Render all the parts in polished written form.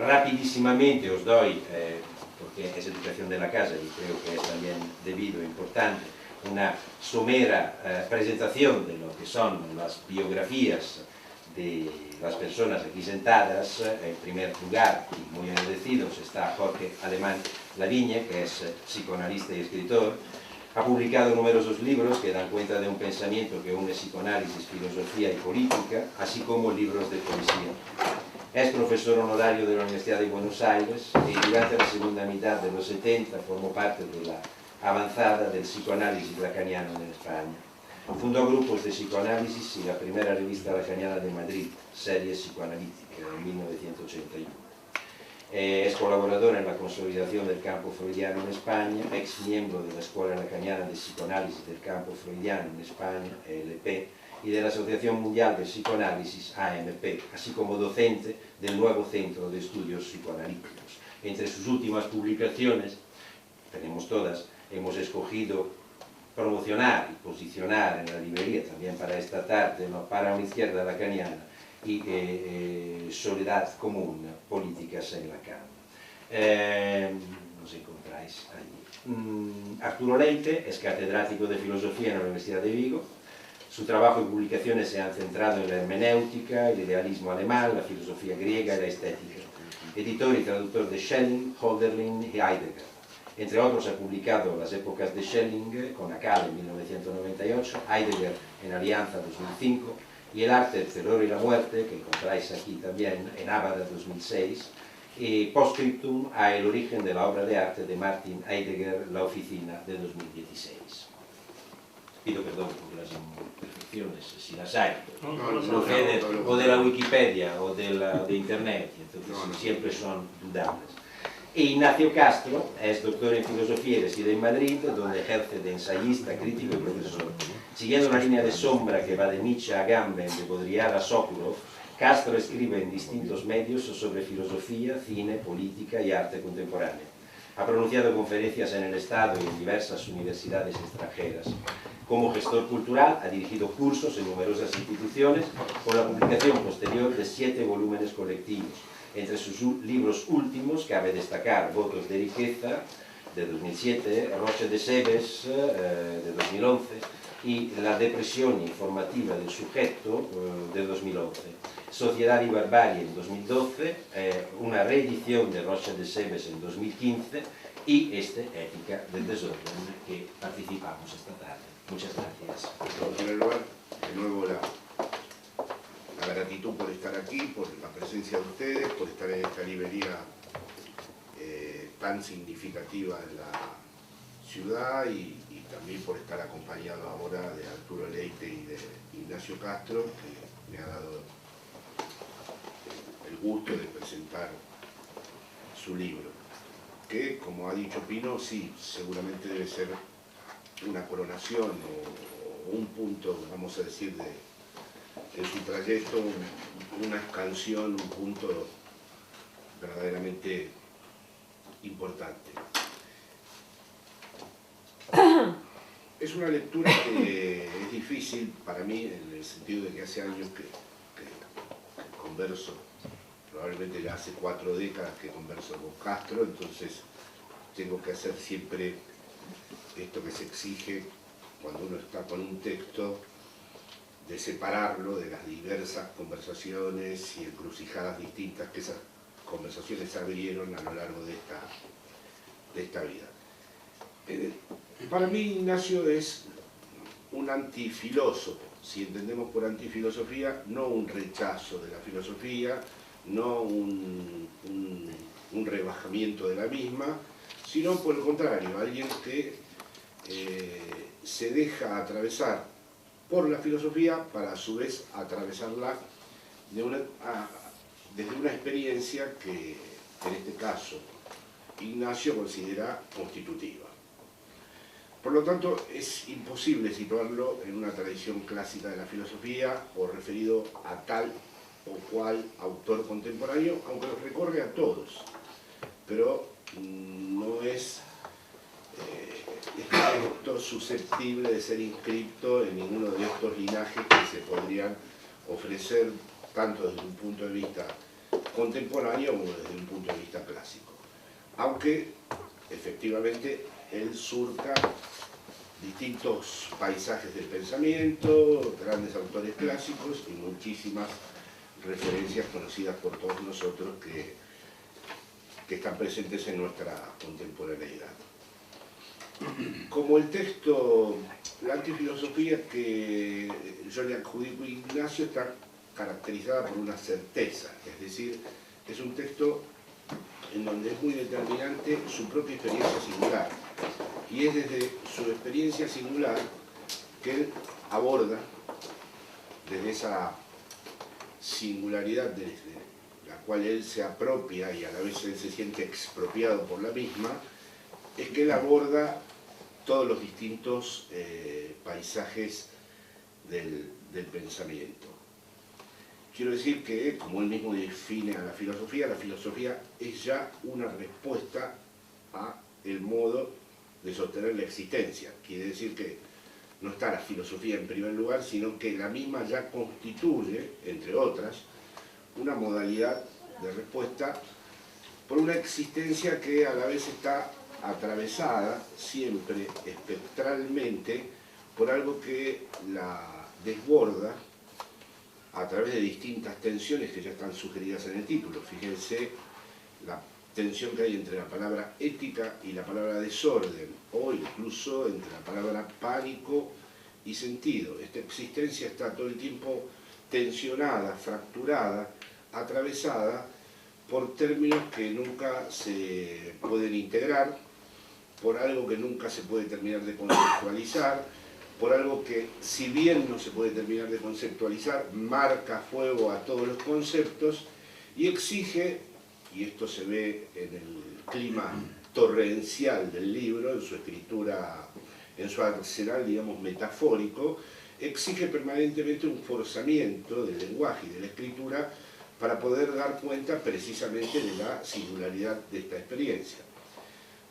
Rapidísimamente os doy, porque es educación de la casa y creo que es también debido, importante, una somera presentación de lo que son las biografías de las personas aquí sentadas. En primer lugar, y muy agradecidos, está Jorge Alemán Lavigne, que es psicoanalista y escritor. Ha publicado numerosos libros que dan cuenta de un pensamiento que une psicoanálisis, filosofía y política, así como libros de poesía. Es profesor honorario de la Universidad de Buenos Aires y durante la segunda mitad de los 70 formó parte de la avanzada del psicoanálisis lacaniano en España. Fundó grupos de psicoanálisis y la primera revista lacaniana de Madrid, Series Psicoanalítica, en 1981. Es colaborador en la consolidación del campo freudiano en España, ex miembro de la Escuela Lacaniana de Psicoanálisis del Campo Freudiano en España, ELP, y de la Asociación Mundial de Psicoanálisis, AMP, así como docente del nuevo Centro de Estudios Psicoanalíticos. Entre sus últimas publicaciones, tenemos todas, hemos escogido promocionar y posicionar en la librería, también para esta tarde, ¿no?, Para una izquierda lacaniana y Soledad común, políticas en Lacan. Nos encontráis allí. Arturo Leite es catedrático de Filosofía en la Universidad de Vigo. Su trabajo y publicaciones se han centrado en la hermenéutica, el idealismo alemán, la filosofía griega y la estética. Editor y traductor de Schelling, Hölderlin y Heidegger. Entre otros ha publicado Las épocas de Schelling con Akal en 1998, Heidegger en Alianza 2005 y El arte, el terror y la muerte, que encontráis aquí también, en Ábada 2006, y Postscriptum a El origen de la obra de arte de Martin Heidegger, La oficina, de 2016. Pido perdón por las imperfecciones, si las hay, o de la Wikipedia o de Internet, entonces siempre son dudables. E Ignacio Castro es doctor en filosofía y reside en Madrid, donde ejerce de ensayista, crítico y profesor. Siguiendo una línea de sombra que va de Nietzsche a Agamben, de Baudrillard a Sokurov, Castro escribe en distintos medios sobre filosofía, cine, política y arte contemporáneo. Ha pronunciado conferencias en el Estado y en diversas universidades extranjeras. Como gestor cultural ha dirigido cursos en numerosas instituciones, con la publicación posterior de 7 volúmenes colectivos. Entre sus libros últimos cabe destacar Votos de riqueza, de 2007, Roche de Sebes, de 2011, y La depresión informativa del sujeto, de 2011. Sociedad y barbarie en 2012, una reedición de Roche de Sebes en 2015 y Ética del desorden, que participamos esta tarde. Muchas gracias. En primer lugar, de nuevo la gratitud por estar aquí, por la presencia de ustedes, por estar en esta librería tan significativa en la ciudad y también por estar acompañado ahora de Arturo Leite y de Ignacio Castro, que me ha dado el gusto de presentar su libro, que, como ha dicho Pino, sí, seguramente debe ser una coronación o un punto, vamos a decir, de su trayecto, una canción, un punto verdaderamente importante. Es una lectura que es difícil para mí, en el sentido de que hace años que converso, probablemente ya hace 4 décadas que converso con Castro, entonces tengo que hacer siempre esto que se exige cuando uno está con un texto, de separarlo de las diversas conversaciones y encrucijadas distintas que esas conversaciones abrieron a lo largo de esta vida. Para mí Ignacio es un antifilósofo, si entendemos por antifilosofía, no un rechazo de la filosofía, no un rebajamiento de la misma, sino por el contrario, alguien que se deja atravesar por la filosofía para a su vez atravesarla desde una experiencia que en este caso Ignacio considera constitutiva. Por lo tanto, es imposible situarlo en una tradición clásica de la filosofía o referido a tal o cual autor contemporáneo, aunque los recorre a todos, pero no es susceptible de ser inscripto en ninguno de estos linajes que se podrían ofrecer tanto desde un punto de vista contemporáneo como desde un punto de vista clásico. Aunque, efectivamente, él surca distintos paisajes del pensamiento, grandes autores clásicos y muchísimas referencias conocidas por todos nosotros que están presentes en nuestra contemporaneidad. Como el texto, la antifilosofía que yo le adjudico a Ignacio está caracterizada por una certeza, es decir, es un texto en donde es muy determinante su propia experiencia singular, y es desde su experiencia singular que él aborda, desde esa singularidad desde la cual él se apropia y a la vez él se siente expropiado por la misma, es que él aborda todos los distintos paisajes del pensamiento. Quiero decir que, como él mismo define a la filosofía es ya una respuesta a el modo de sostener la existencia. Quiere decir que no está la filosofía en primer lugar, sino que la misma ya constituye, entre otras, una modalidad de respuesta por una existencia que a la vez está atravesada siempre espectralmente por algo que la desborda a través de distintas tensiones que ya están sugeridas en el título. Fíjense la tensión que hay entre la palabra ética y la palabra desorden, o incluso entre la palabra pánico y sentido. Esta existencia está todo el tiempo tensionada, fracturada, atravesada por términos que nunca se pueden integrar, por algo que nunca se puede terminar de conceptualizar, por algo que, si bien no se puede terminar de conceptualizar, marca fuego a todos los conceptos y exige, y esto se ve en el clima torrencial del libro, en su escritura, en su arsenal, digamos, metafórico, exige permanentemente un forzamiento del lenguaje y de la escritura para poder dar cuenta precisamente de la singularidad de esta experiencia.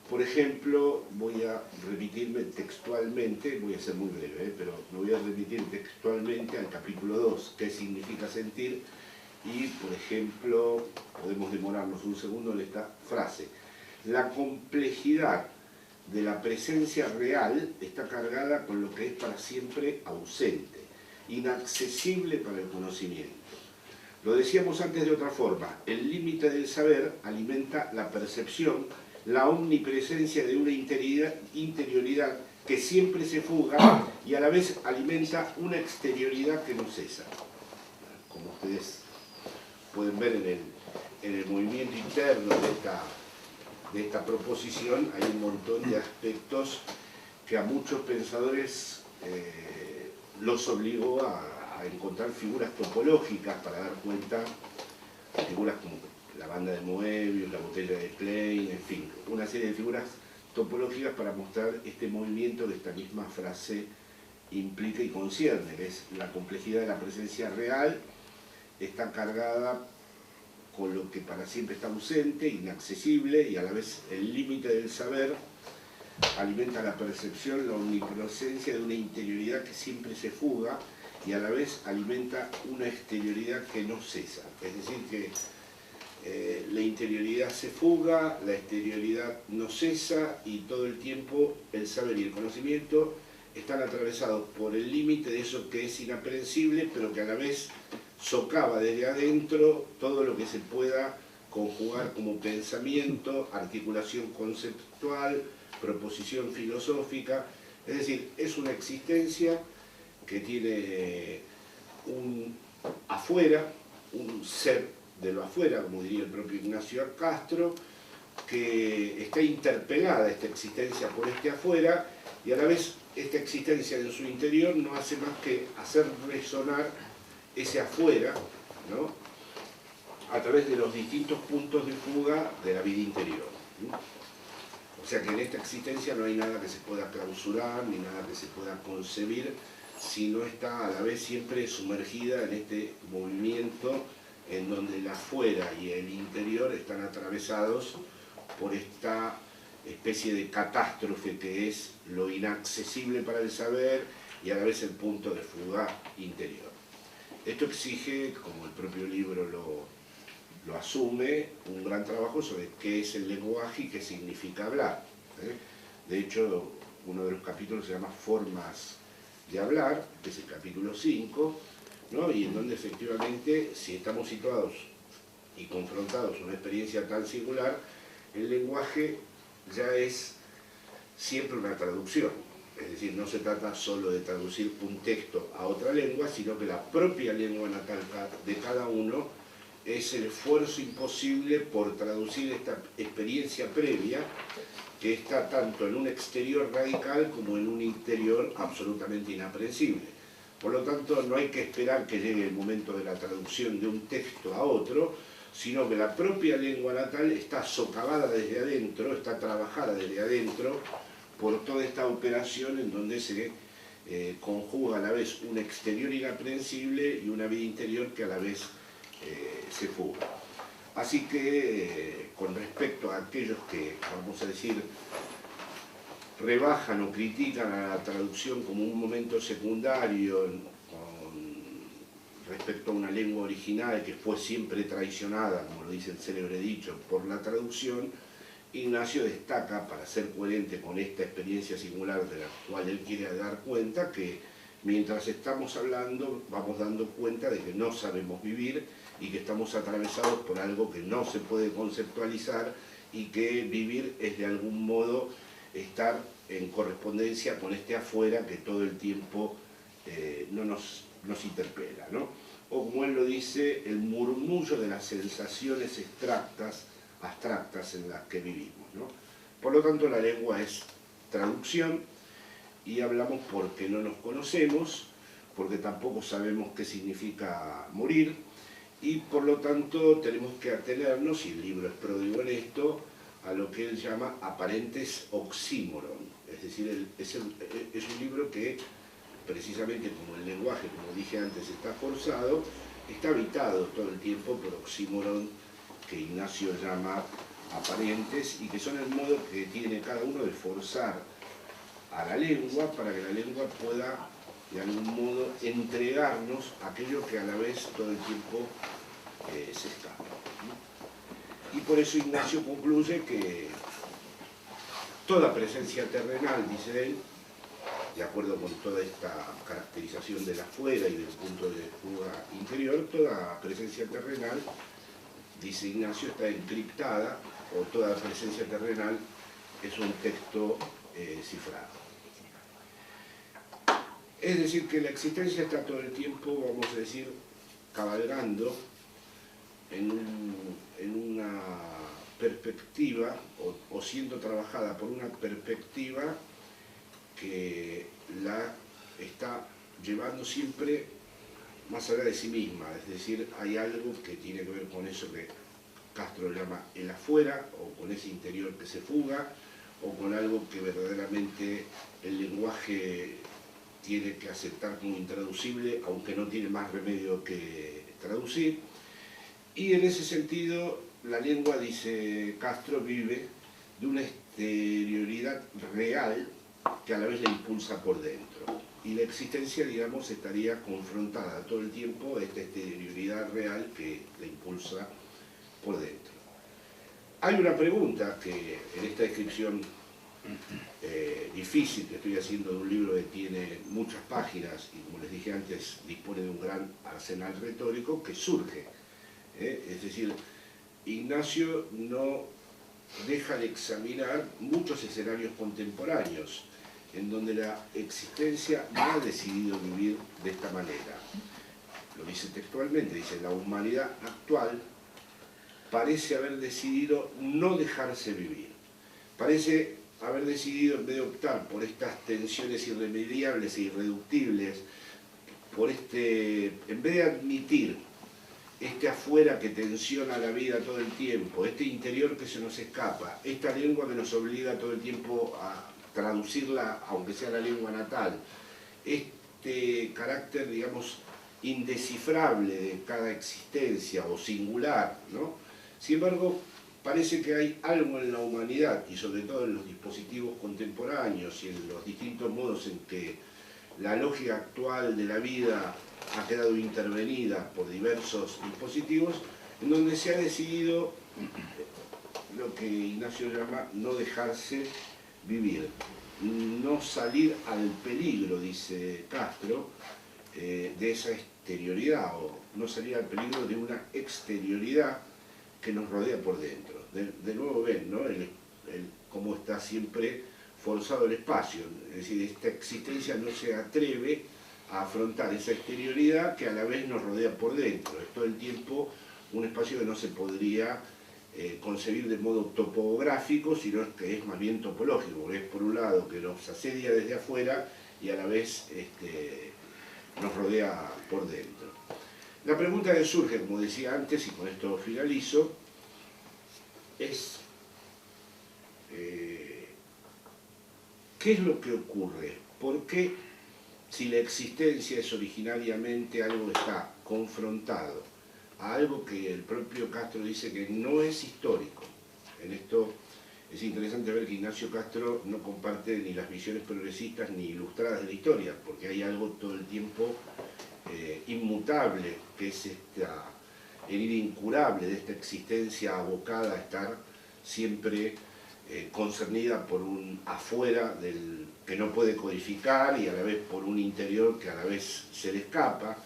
Por ejemplo, voy a remitirme textualmente, voy a ser muy breve, pero me voy a remitir textualmente al capítulo 2, qué significa sentir, y, por ejemplo, podemos demorarnos un segundo en esta frase. La complejidad de la presencia real está cargada con lo que es para siempre ausente, inaccesible para el conocimiento. Lo decíamos antes de otra forma, el límite del saber alimenta la percepción, la omnipresencia de una interioridad que siempre se fuga y a la vez alimenta una exterioridad que no cesa. Como ustedes pueden ver en el movimiento interno de esta proposición, hay un montón de aspectos que a muchos pensadores los obligó a encontrar figuras topológicas para dar cuenta, figuras como la banda de Moebius, la botella de Klein, en fin, una serie de figuras topológicas para mostrar este movimiento que esta misma frase implica y concierne, que es la complejidad de la presencia real, está cargada con lo que para siempre está ausente, inaccesible, y a la vez el límite del saber alimenta la percepción, la omnipresencia de una interioridad que siempre se fuga, y a la vez alimenta una exterioridad que no cesa. Es decir, que la interioridad se fuga, la exterioridad no cesa, y todo el tiempo el saber y el conocimiento están atravesados por el límite de eso que es inaprehensible, pero que a la vez socava desde adentro todo lo que se pueda conjugar como pensamiento, articulación conceptual, proposición filosófica. Es decir, es una existencia que tiene un afuera, un ser de lo afuera, como diría el propio Ignacio Castro, que está interpelada esta existencia por este afuera, y a la vez esta existencia en su interior no hace más que hacer resonar ese afuera, ¿no?, a través de los distintos puntos de fuga de la vida interior, ¿no? O sea que en esta existencia no hay nada que se pueda clausurar, ni nada que se pueda concebir, sino está a la vez siempre sumergida en este movimiento en donde el afuera y el interior están atravesados por esta especie de catástrofe que es lo inaccesible para el saber y a la vez el punto de fuga interior. Esto exige, como el propio libro lo asume un gran trabajo sobre qué es el lenguaje y qué significa hablar. De hecho, uno de los capítulos se llama Formas de hablar, que es el capítulo 5, ¿no? Y en donde efectivamente, si estamos situados y confrontados con una experiencia tan singular, el lenguaje ya es siempre una traducción. Es decir, no se trata solo de traducir un texto a otra lengua, sino que la propia lengua natal de cada uno es el esfuerzo imposible por traducir esta experiencia previa que está tanto en un exterior radical como en un interior absolutamente inaprehensible. Por lo tanto, no hay que esperar que llegue el momento de la traducción de un texto a otro, sino que la propia lengua natal está socavada desde adentro, está trabajada desde adentro por toda esta operación en donde se conjuga a la vez un exterior inaprehensible y una vida interior que a la vez se fuga. Así que con respecto a aquellos que, vamos a decir, rebajan o critican a la traducción como un momento secundario con respecto a una lengua original que fue siempre traicionada, como lo dice el célebre dicho, por la traducción, Ignacio destaca, para ser coherente con esta experiencia singular de la cual él quiere dar cuenta, que mientras estamos hablando vamos dando cuenta de que no sabemos vivir y que estamos atravesados por algo que no se puede conceptualizar y que vivir es de algún modo estar en correspondencia con este afuera que todo el tiempo no nos interpela, ¿no? O como él lo dice, el murmullo de las sensaciones abstractas en las que vivimos, ¿no? Por lo tanto, la lengua es traducción y hablamos porque no nos conocemos, porque tampoco sabemos qué significa morir y por lo tanto tenemos que atenernos, y el libro es pródigo en esto, a lo que él llama aparentes oxímoron. Es decir, es un libro que precisamente como el lenguaje, como dije antes, está forzado, está habitado todo el tiempo por oxímoron que Ignacio llama aparentes y que son el modo que tiene cada uno de forzar a la lengua para que la lengua pueda de algún modo entregarnos aquello que a la vez todo el tiempo se escapa, ¿no? Y por eso Ignacio concluye que toda presencia terrenal, dice él, de acuerdo con toda esta caracterización del afuera y del punto de fuga interior, toda presencia terrenal, dice Ignacio, está encriptada, o toda presencia terrenal es un texto cifrado. Es decir, que la existencia está todo el tiempo, vamos a decir, cabalgando en una perspectiva, o siendo trabajada por una perspectiva que la está llevando siempre más allá de sí misma. Es decir, hay algo que tiene que ver con eso que Castro llama el afuera, o con ese interior que se fuga, o con algo que verdaderamente el lenguaje tiene que aceptar como intraducible, aunque no tiene más remedio que traducir. Y en ese sentido, la lengua, dice Castro, vive de una exterioridad real que a la vez la impulsa por dentro. Y la existencia, digamos, estaría confrontada todo el tiempo a esta exterioridad real que la impulsa por dentro. Hay una pregunta que en esta descripción difícil que estoy haciendo de un libro que tiene muchas páginas y, como les dije antes, dispone de un gran arsenal retórico, que surge. Es decir, Ignacio no deja de examinar muchos escenarios contemporáneos en donde la existencia no ha decidido vivir de esta manera. Lo dice textualmente, dice: la humanidad actual parece haber decidido no dejarse vivir. Parece haber decidido, en vez de optar por estas tensiones irremediables e irreductibles, en vez de admitir este afuera que tensiona la vida todo el tiempo, este interior que se nos escapa, esta lengua que nos obliga todo el tiempo a traducirla, aunque sea la lengua natal, este carácter, digamos, indescifrable de cada existencia o singular, ¿no? Sin embargo, parece que hay algo en la humanidad, y sobre todo en los dispositivos contemporáneos y en los distintos modos en que la lógica actual de la vida ha quedado intervenida por diversos dispositivos, en donde se ha decidido lo que Ignacio llama no dejarse vivir, no salir al peligro, dice Castro, de esa exterioridad, o no salir al peligro de una exterioridad que nos rodea por dentro. De nuevo ven, ¿no? Cómo está siempre forzado el espacio, es decir, esta existencia no se atreve a afrontar esa exterioridad que a la vez nos rodea por dentro. Es todo el tiempo un espacio que no se podría concebir de modo topográfico, sino que es más bien topológico, porque es por un lado que nos asedia desde afuera y a la vez nos rodea por dentro. La pregunta que surge, como decía antes, y con esto finalizo, es ¿qué es lo que ocurre? ¿Por qué, si la existencia es originariamente algo que está confrontado a algo que el propio Castro dice que no es histórico? En esto es interesante ver que Ignacio Castro no comparte ni las visiones progresistas ni ilustradas de la historia, porque hay algo todo el tiempo inmutable, que es esta herida incurable de esta existencia abocada a estar siempre concernida por un afuera que no puede codificar y a la vez por un interior que a la vez se le escapa.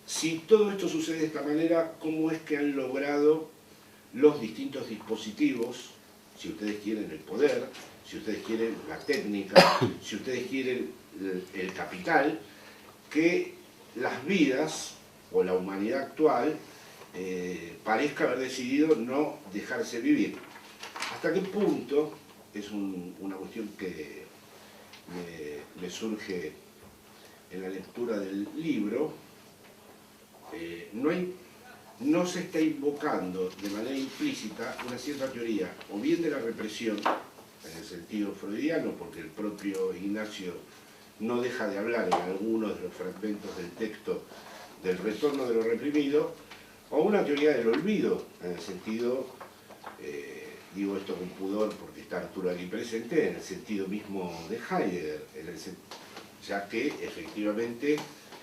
Si todo esto sucede de esta manera, ¿cómo es que han logrado los distintos dispositivos, si ustedes quieren el poder, si ustedes quieren la técnica, si ustedes quieren el capital, que las vidas o la humanidad actual parezca haber decidido no dejarse vivir? ¿Hasta qué punto? Es una cuestión que me surge en la lectura del libro. No se está invocando de manera implícita una cierta teoría, o bien de la represión, en el sentido freudiano, porque el propio Ignacio no deja de hablar en algunos de los fragmentos del texto del retorno de lo reprimido, o una teoría del olvido, en el sentido, digo esto con pudor porque está Arturo aquí presente, en el sentido mismo de Heidegger, ya que efectivamente,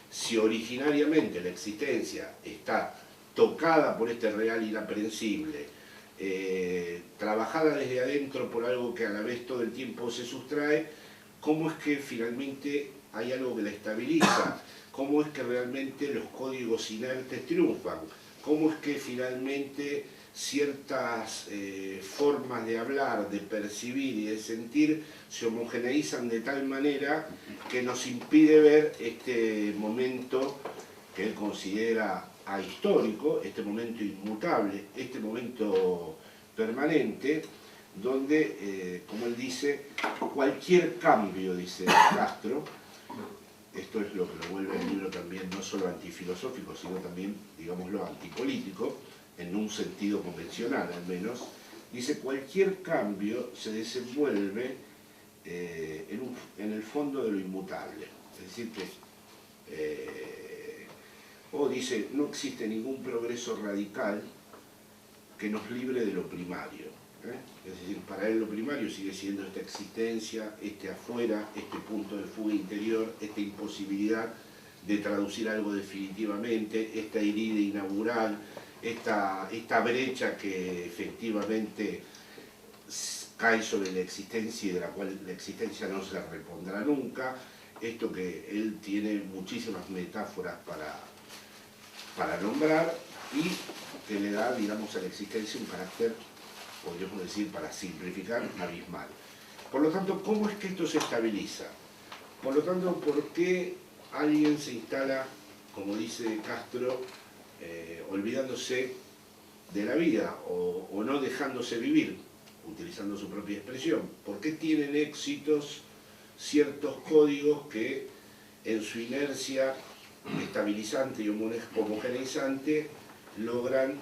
si originariamente la existencia está tocada por este real inaprensible, trabajada desde adentro por algo que a la vez todo el tiempo se sustrae, ¿cómo es que finalmente hay algo que la estabiliza? ¿Cómo es que realmente los códigos inertes triunfan? ¿Cómo es que finalmente ciertas formas de hablar, de percibir y de sentir se homogeneizan de tal manera que nos impide ver este momento que él considera ahistórico, este momento inmutable, este momento permanente, donde, como él dice, cualquier cambio, dice Castro, esto es lo que lo vuelve el libro también no solo antifilosófico, sino también, digámoslo, antipolítico, en un sentido convencional al menos, dice cualquier cambio se desenvuelve en el fondo de lo inmutable. Es decir que, o dice, no existe ningún progreso radical que nos libre de lo primario. Es decir, para él lo primario sigue siendo esta existencia, este afuera, este punto de fuga interior, esta imposibilidad de traducir algo definitivamente, esta herida inaugural, esta brecha que efectivamente cae sobre la existencia y de la cual la existencia no se repondrá nunca, esto que él tiene muchísimas metáforas para nombrar y que le da, digamos, a la existencia un carácter, podríamos decir, para simplificar, abismal. Por lo tanto, ¿cómo es que esto se estabiliza? Por lo tanto, ¿por qué alguien se instala, como dice Castro, olvidándose de la vida o no dejándose vivir, utilizando su propia expresión? ¿Por qué tienen éxitos ciertos códigos que en su inercia estabilizante y homogeneizante logran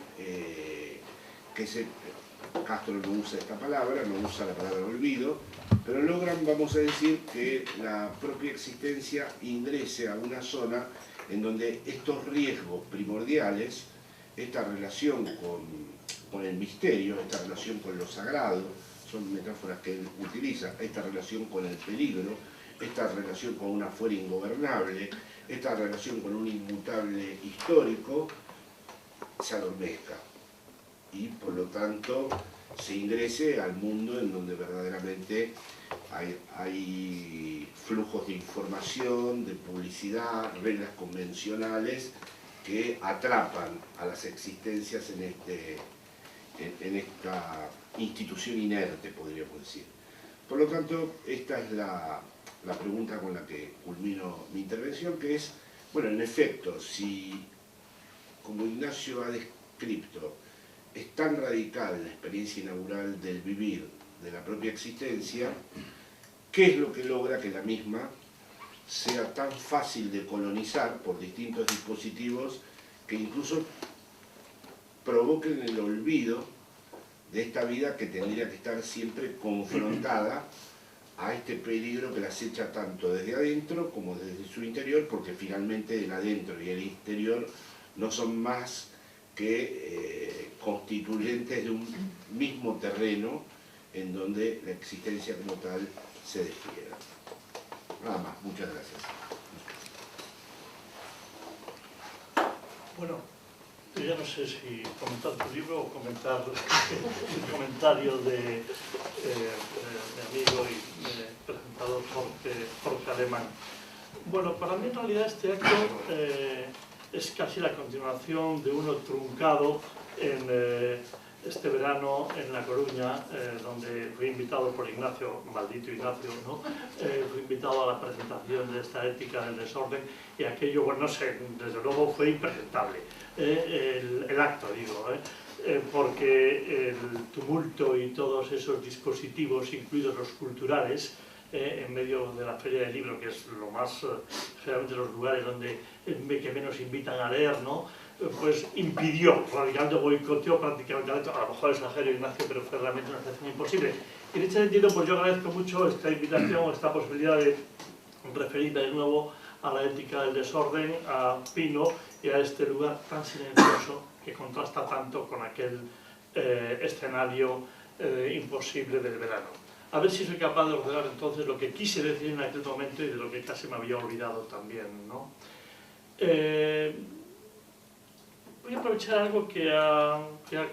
Castro no usa esta palabra, no usa la palabra olvido, pero logran, vamos a decir, que la propia existencia ingrese a una zona en donde estos riesgos primordiales, esta relación con el misterio, esta relación con lo sagrado, son metáforas que él utiliza, esta relación con el peligro, esta relación con una fuera ingobernable, esta relación con un inmutable histórico, se adormezca. y por lo tanto se ingrese al mundo en donde verdaderamente hay flujos de información, de publicidad, reglas convencionales que atrapan a las existencias en esta institución inerte, podríamos decir. Por lo tanto, esta es la pregunta con la que culmino mi intervención, que es, bueno, en efecto, si, como Ignacio ha descrito, es tan radical la experiencia inaugural del vivir, de la propia existencia, ¿qué es lo que logra que la misma sea tan fácil de colonizar por distintos dispositivos que incluso provoquen el olvido de esta vida que tendría que estar siempre confrontada a este peligro que la acecha tanto desde adentro como desde su interior, porque finalmente el adentro y el interior no son más que constituyentes de un mismo terreno en donde la existencia como tal se despliega. Nada más, muchas gracias. Bueno, yo ya no sé si comentar tu libro o comentar el comentario de mi amigo y presentador Jorge Alemán. Bueno, para mí en realidad este acto es casi la continuación de uno truncado en este verano en La Coruña, donde fui invitado por Ignacio, maldito Ignacio, ¿no? Fui invitado a la presentación de esta ética del desorden y aquello, bueno, no sé, desde luego fue impresentable. El acto, digo, porque el tumulto y todos esos dispositivos, incluidos los culturales, en medio de la Feria del Libro, que es lo más, generalmente los lugares donde que menos invitan a leer, ¿no? Pues impidió, radicalmente boicoteó prácticamente, a lo mejor exagero Ignacio, pero fue realmente una situación imposible. Y en este sentido, pues yo agradezco mucho esta invitación, esta posibilidad de referirme de nuevo a la ética del desorden, a Pino y a este lugar tan silencioso que contrasta tanto con aquel escenario imposible del verano. A ver si soy capaz de ordenar entonces lo que quise decir en aquel momento y de lo que casi me había olvidado también, ¿no? Voy a aprovechar algo que ha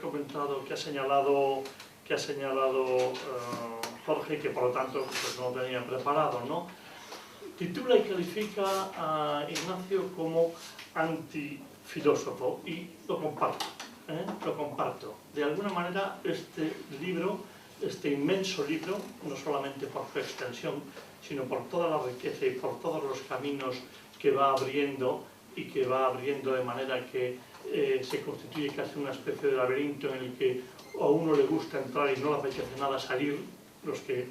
comentado, que ha señalado Jorge, y que por lo tanto pues, no tenía preparado, ¿no? Titula y califica a Ignacio como antifilósofo y lo comparto, lo comparto. De alguna manera este libro, este inmenso libro, no solamente por su extensión, sino por toda la riqueza y por todos los caminos que va abriendo y que va abriendo de manera que se constituye casi una especie de laberinto en el que a uno le gusta entrar y no le apetece nada salir. Los que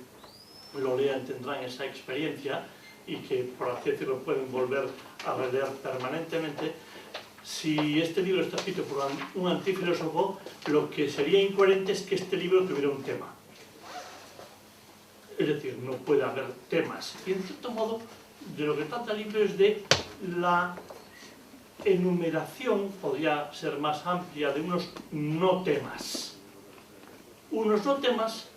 lo lean tendrán esa experiencia y que, por así decirlo, pueden volver a releer permanentemente. Si este libro está escrito por un antifilósofo, lo que sería incoherente es que este libro tuviera un tema. Es decir, no puede haber temas. Y en cierto modo, de lo que trata el libro es de la enumeración, podría ser más amplia, de unos no temas. Unos no temas,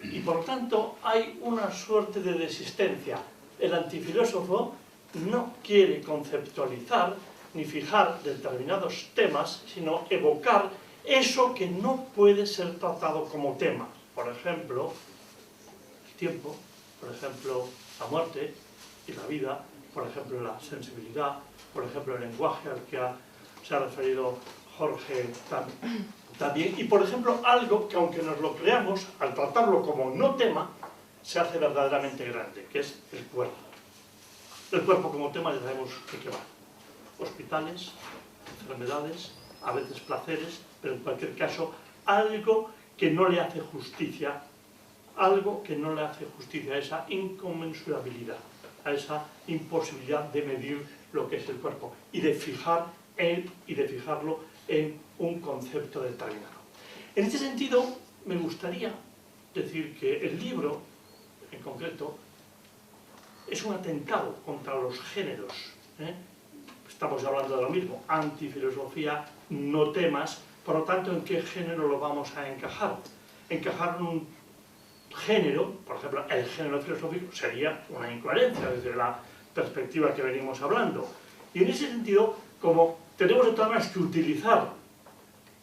y por tanto hay una suerte de desistencia. El antifilósofo no quiere conceptualizar ni fijar determinados temas, sino evocar eso que no puede ser tratado como tema. Por ejemplo, el tiempo, por ejemplo, la muerte y la vida, por ejemplo, la sensibilidad, por ejemplo, el lenguaje al que se ha referido Jorge también, y por ejemplo, algo que aunque nos lo creamos, al tratarlo como no tema, se hace verdaderamente grande, que es el cuerpo. El cuerpo como tema ya sabemos de qué va. Hospitales, enfermedades, a veces placeres, pero en cualquier caso, algo que no le hace justicia, algo que no le hace justicia a esa inconmensurabilidad, a esa imposibilidad de medir lo que es el cuerpo y de fijarlo en un concepto determinado. En este sentido, me gustaría decir que el libro, en concreto, es un atentado contra los géneros. Estamos hablando de lo mismo, antifilosofía, no temas, por lo tanto, ¿en qué género lo vamos a encajar? Encajar en un género, por ejemplo, el género filosófico, sería una incoherencia desde la perspectiva que venimos hablando. Y en ese sentido, como tenemos de todas maneras que utilizar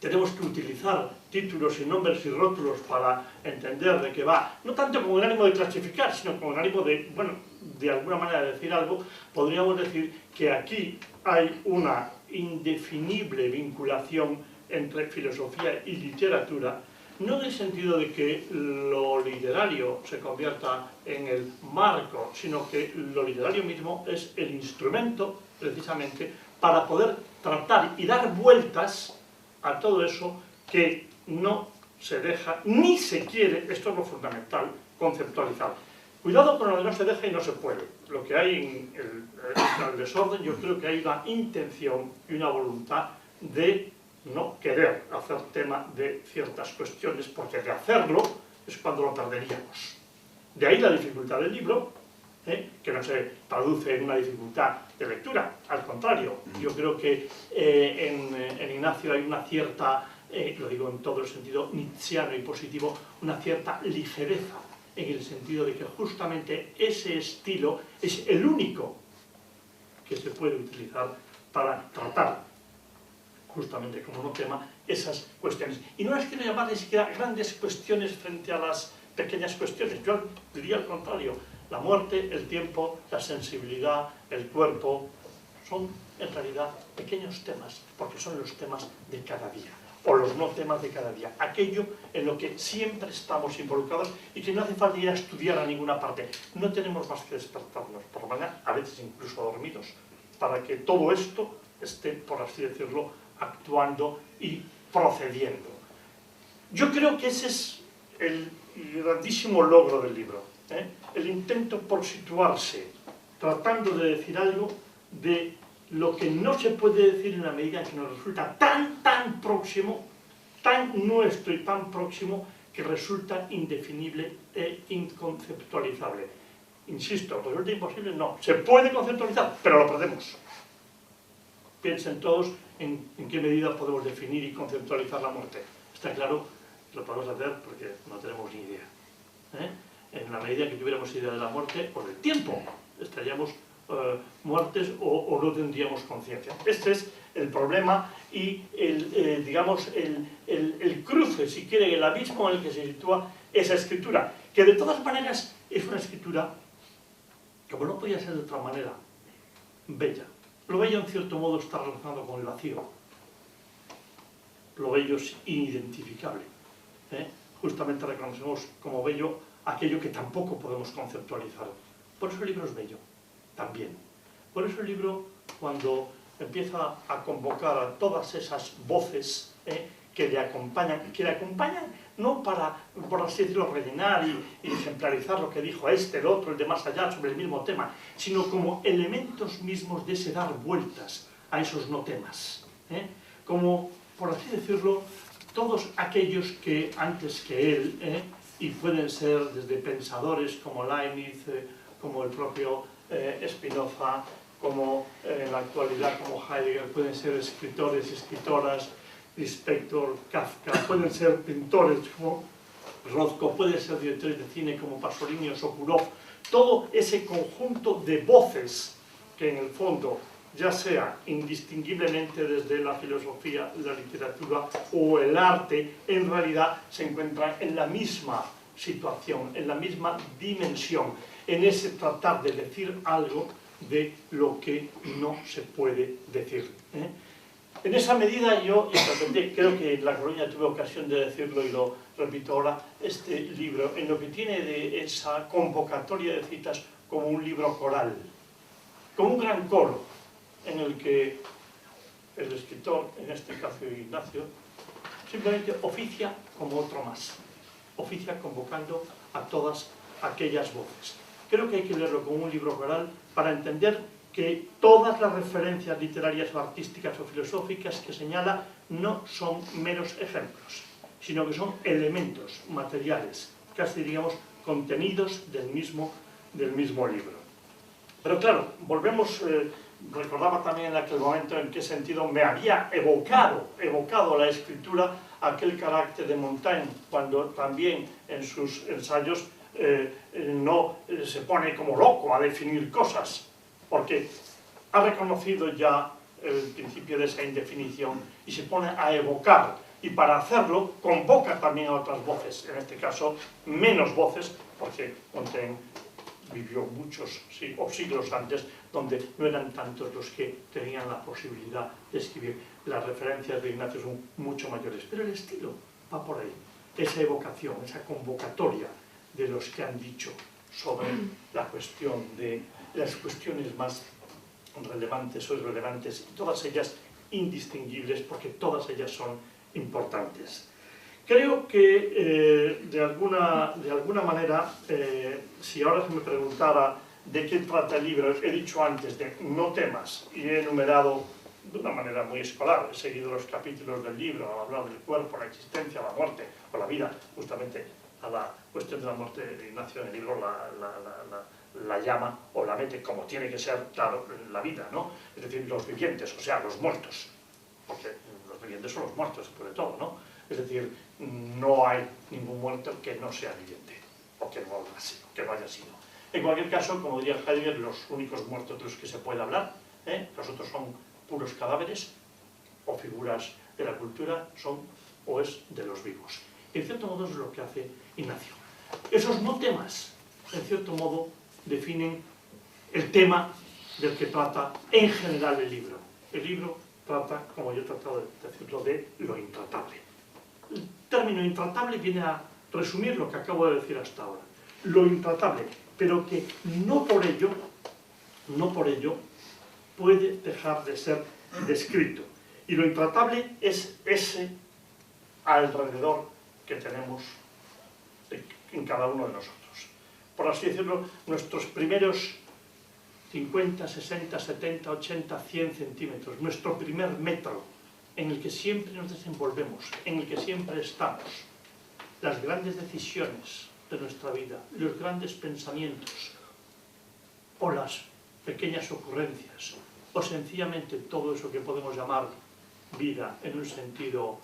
tenemos que utilizar títulos y nombres y rótulos para entender de qué va, no tanto con el ánimo de clasificar, sino con el ánimo de, bueno, de alguna manera decir algo, podríamos decir que aquí hay una indefinible vinculación entre filosofía y literatura, no en el sentido de que lo literario se convierta en el marco, sino que lo literario mismo es el instrumento, precisamente, para poder tratar y dar vueltas a todo eso que no se deja, ni se quiere, esto es lo fundamental, conceptualizar. Cuidado con lo que no se deja y no se puede. Lo que hay en el desorden, yo creo que hay una intención y una voluntad de no querer hacer tema de ciertas cuestiones, porque de hacerlo es cuando lo perderíamos. De ahí la dificultad del libro, que no se traduce en una dificultad de lectura, al contrario, yo creo que en Ignacio hay una cierta, lo digo en todo el sentido nietzscheano y positivo, una cierta ligereza, en el sentido de que justamente ese estilo es el único que se puede utilizar para tratar, justamente como no tema, esas cuestiones. Y no es que no llamar ni siquiera grandes cuestiones frente a las pequeñas cuestiones, yo diría al contrario, la muerte, el tiempo, la sensibilidad, el cuerpo, son en realidad pequeños temas, porque son los temas de cada día, o los no temas de cada día, aquello en lo que siempre estamos involucrados y que no hace falta ir a estudiar a ninguna parte. No tenemos más que despertarnos por la mañana, a veces incluso dormidos, para que todo esto esté, por así decirlo, actuando y procediendo. Yo creo que ese es el grandísimo logro del libro, el intento por situarse, tratando de decir algo de lo que no se puede decir en la medida en que nos resulta tan próximo, tan nuestro y tan próximo, que resulta indefinible e inconceptualizable. Insisto, ¿resulta imposible? No. Se puede conceptualizar, pero lo perdemos. Piensen todos en qué medida podemos definir y conceptualizar la muerte. Está claro que lo podemos hacer porque no tenemos ni idea. En la medida que tuviéramos idea de la muerte o del tiempo, estaríamos muertes o no tendríamos conciencia. Este es el problema y digamos, el cruce, si quiere, el abismo en el que se sitúa esa escritura, que de todas maneras es una escritura, como no podía ser de otra manera, bella. Lo bello, en cierto modo, está relacionado con el vacío. Lo bello es inidentificable. Justamente reconocemos como bello aquello que tampoco podemos conceptualizar. Por eso el libro es bello, también. Por eso el libro, cuando empieza a convocar a todas esas voces que le acompañan no para, por así decirlo, rellenar y ejemplarizar lo que dijo este, el otro, el de más allá, sobre el mismo tema, sino como elementos mismos de ese dar vueltas a esos no temas. Como, por así decirlo, todos aquellos que antes que él, y pueden ser desde pensadores como Leibniz, como el propio Spinoza, como en la actualidad como Heidegger, pueden ser escritores, escritoras, Lispector, Kafka, pueden ser pintores como Rothko, pueden ser directores de cine como Pasolini o Sokurov, todo ese conjunto de voces que en el fondo, ya sea indistinguiblemente desde la filosofía, la literatura o el arte, en realidad se encuentran en la misma situación, en la misma dimensión, en ese tratar de decir algo de lo que no se puede decir. En esa medida yo, creo que en La Coruña tuve ocasión de decirlo y lo repito ahora, este libro, en lo que tiene de esa convocatoria de citas como un libro coral, como un gran coro, en el que el escritor, en este caso Ignacio, simplemente oficia como otro más, oficia convocando a todas aquellas voces. Creo que hay que leerlo como un libro coral para entender que todas las referencias literarias o artísticas o filosóficas que señala no son meros ejemplos, sino que son elementos materiales, casi diríamos contenidos del mismo libro. Pero claro, volvemos, recordaba también en aquel momento en qué sentido me había evocado la escritura aquel carácter de Montaigne, cuando también en sus ensayos no se pone como loco a definir cosas, porque ha reconocido ya el principio de esa indefinición y se pone a evocar y para hacerlo convoca también a otras voces, en este caso menos voces, porque Montaigne vivió muchos siglos antes, donde no eran tantos los que tenían la posibilidad de escribir. Las referencias de Ignacio son mucho mayores, pero el estilo va por ahí. Esa evocación, esa convocatoria de los que han dicho sobre la cuestión de las cuestiones más relevantes o irrelevantes, y todas ellas indistinguibles, porque todas ellas son importantes. Creo que de alguna manera, si ahora se me preguntara de qué trata el libro, he dicho antes de no temas y he enumerado de una manera muy escolar, he seguido los capítulos del libro, al hablar del cuerpo, la existencia, la muerte o la vida, justamente a la cuestión de la muerte de Ignacio en el libro la llama o la mete como tiene que ser, claro, la vida, ¿no? Es decir, los vivientes, o sea, los muertos, porque los vivientes son los muertos, sobre todo, ¿no? Es decir, no hay ningún muerto que no sea viviente, o que no haya sido. En cualquier caso, como diría Heidegger, los únicos muertos de los que se puede hablar, los otros son puros cadáveres, o figuras de la cultura, o es de los vivos. En cierto modo es lo que hace Ignacio. Esos no temas, en cierto modo, definen el tema del que trata en general el libro. El libro trata, como yo he tratado de decirlo, de lo intratable. El término intratable viene a resumir lo que acabo de decir hasta ahora. Lo intratable, pero que no por ello puede dejar de ser descrito. Y lo intratable es ese alrededor que tenemos en cada uno de nosotros. Por así decirlo, nuestros primeros 50, 60, 70, 80, 100 centímetros, nuestro primer metro en el que siempre nos desenvolvemos, en el que siempre estamos, las grandes decisiones de nuestra vida, los grandes pensamientos, o las pequeñas ocurrencias, o sencillamente todo eso que podemos llamar vida en un sentido,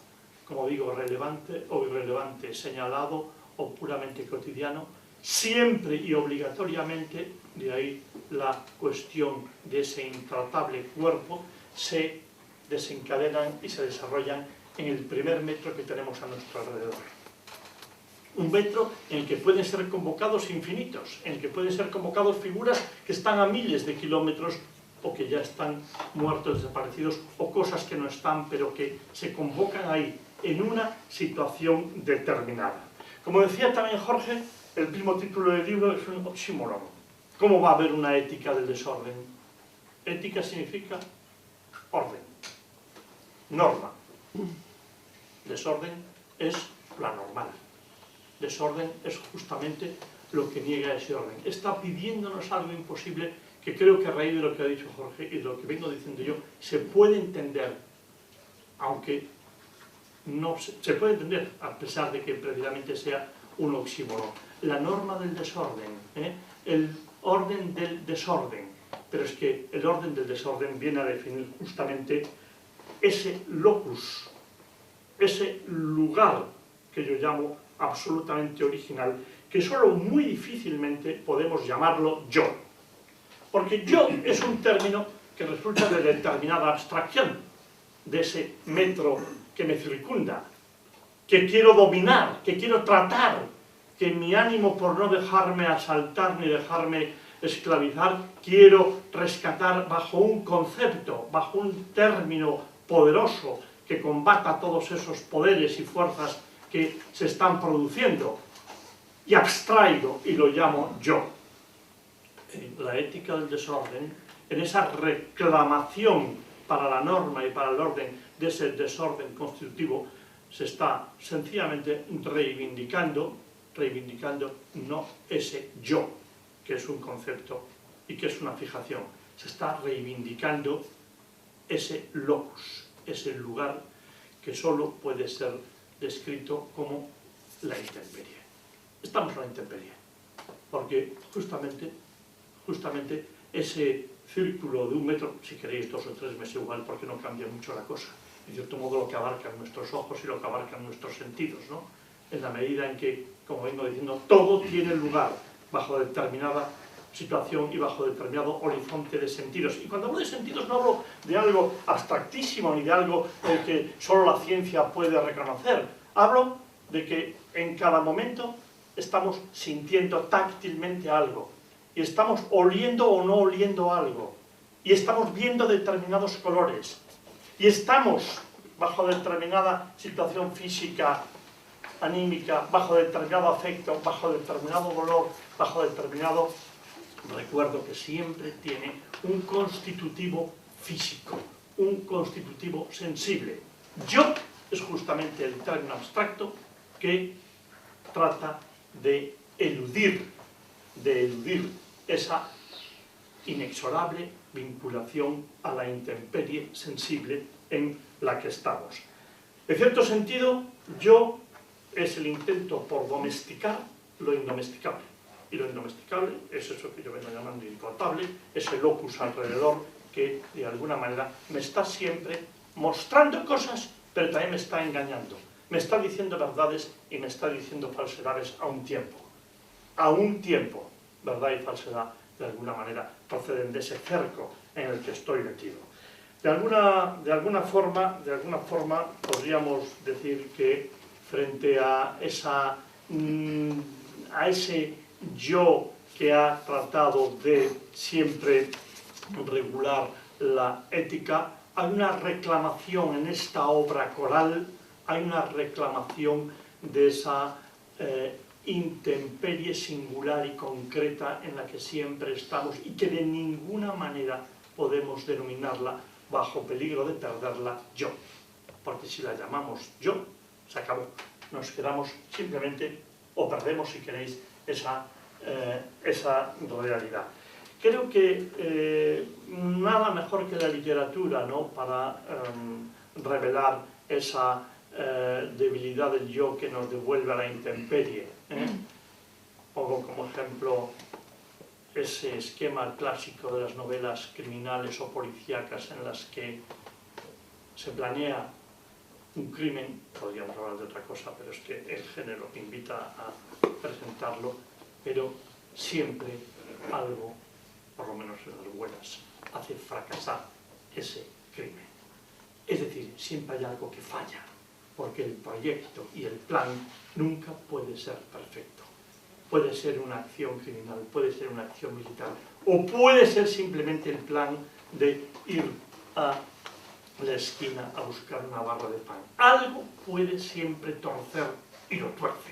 como digo, relevante o irrelevante, señalado o puramente cotidiano, siempre y obligatoriamente, de ahí la cuestión de ese intratable cuerpo, se desencadenan y se desarrollan en el primer metro que tenemos a nuestro alrededor. Un metro en el que pueden ser convocados infinitos, en el que pueden ser convocados figuras que están a miles de kilómetros o que ya están muertos, desaparecidos, o cosas que no están, pero que se convocan ahí, en una situación determinada. Como decía también Jorge, el mismo título del libro es un oxímoron. ¿Cómo va a haber una ética del desorden? Ética significa orden, norma. Desorden es la normal. Desorden es justamente lo que niega ese orden. Está pidiéndonos algo imposible que creo que a raíz de lo que ha dicho Jorge y de lo que vengo diciendo yo, se puede entender, aunque no se puede entender, a pesar de que precisamente sea un oxímoron. La norma del desorden, el orden del desorden, pero es que el orden del desorden viene a definir justamente ese locus, ese lugar que yo llamo absolutamente original, que solo muy difícilmente podemos llamarlo yo. Porque yo es un término que resulta de determinada abstracción, de ese metro que me circunda, que quiero dominar, que quiero tratar, que mi ánimo por no dejarme asaltar ni dejarme esclavizar, quiero rescatar bajo un concepto, bajo un término poderoso que combata todos esos poderes y fuerzas que se están produciendo, y abstraigo y lo llamo yo. En la ética del desorden, en esa reclamación para la norma y para el orden de ese desorden constitutivo, se está sencillamente reivindicando no ese yo, que es un concepto y que es una fijación, se está reivindicando ese locus, ese lugar que solo puede ser descrito como la intemperie. Estamos en la intemperie, porque justamente ese círculo de 1 metro, si queréis 2 o 3 me es igual porque no cambia mucho la cosa, en cierto modo lo que abarcan nuestros ojos y lo que abarcan nuestros sentidos, ¿no? En la medida en que, como vengo diciendo, todo tiene lugar bajo determinada situación y bajo determinado horizonte de sentidos. Y cuando hablo de sentidos no hablo de algo abstractísimo ni de algo que solo la ciencia puede reconocer. Hablo de que en cada momento estamos sintiendo táctilmente algo y estamos oliendo o no oliendo algo y estamos viendo determinados colores y estamos bajo determinada situación física, anímica, bajo determinado afecto, bajo determinado dolor, bajo determinado recuerdo que siempre tiene un constitutivo físico, un constitutivo sensible. Yo es justamente el término abstracto que trata de eludir esa inexorable vinculación a la intemperie sensible en la que estamos. En cierto sentido, yo es el intento por domesticar lo indomesticable. Y lo indomesticable es eso que yo vengo llamando intratable, ese locus alrededor que de alguna manera me está siempre mostrando cosas, pero también me está engañando. Me está diciendo verdades y me está diciendo falsedades a un tiempo. A un tiempo, verdad y falsedad, de alguna manera, proceden de ese cerco en el que estoy metido. De alguna forma podríamos decir que frente a ese yo que ha tratado de siempre regular la ética, hay una reclamación en esta obra coral, hay una reclamación de esa intemperie singular y concreta en la que siempre estamos y que de ninguna manera podemos denominarla bajo peligro de perderla yo. Porque si la llamamos yo, se acabó. Nos quedamos simplemente, o perdemos si queréis, esa realidad. Creo que nada mejor que la literatura, ¿no?, para revelar esa debilidad del yo que nos devuelve a la intemperie. Pongo como ejemplo ese esquema clásico de las novelas criminales o policíacas en las que se planea un crimen, podríamos hablar de otra cosa, pero es que el género invita a presentarlo, pero siempre algo, por lo menos en las buenas, hace fracasar ese crimen. Es decir, siempre hay algo que falla, porque el proyecto y el plan nunca puede ser perfecto. Puede ser una acción criminal, puede ser una acción militar, o puede ser simplemente el plan de ir a la esquina a buscar una barra de pan. Algo puede siempre torcer y lo tuerce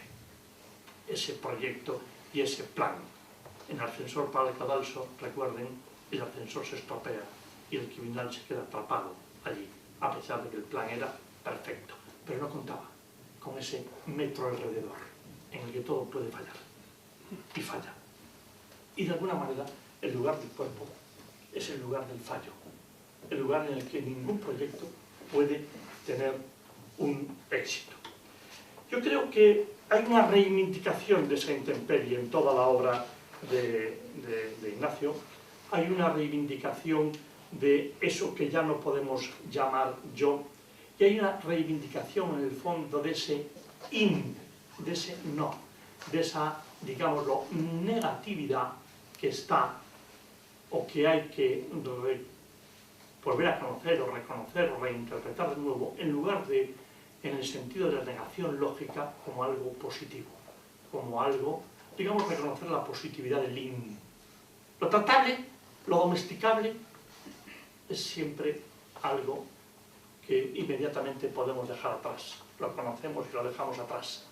ese proyecto y ese plan. En el ascensor para el cadalso, recuerden, el ascensor se estropea y el criminal se queda atrapado allí, a pesar de que el plan era perfecto, pero no contaba con ese metro alrededor en el que todo puede fallar y falla. Y de alguna manera el lugar del cuerpo es el lugar del fallo, el lugar en el que ningún proyecto puede tener un éxito. Yo creo que hay una reivindicación de esa intemperie en toda la obra de Ignacio. Hay una reivindicación de eso que ya no podemos llamar yo, y hay una reivindicación en el fondo de ese de ese no, de esa, digámoslo, negatividad que está o que hay que volver a conocer o reconocer o reinterpretar de nuevo, en lugar de en el sentido de la negación lógica como algo positivo, como algo, digamos, reconocer la positividad del in. Lo tratable, lo domesticable, es siempre algo que inmediatamente podemos dejar atrás. Lo conocemos y lo dejamos atrás.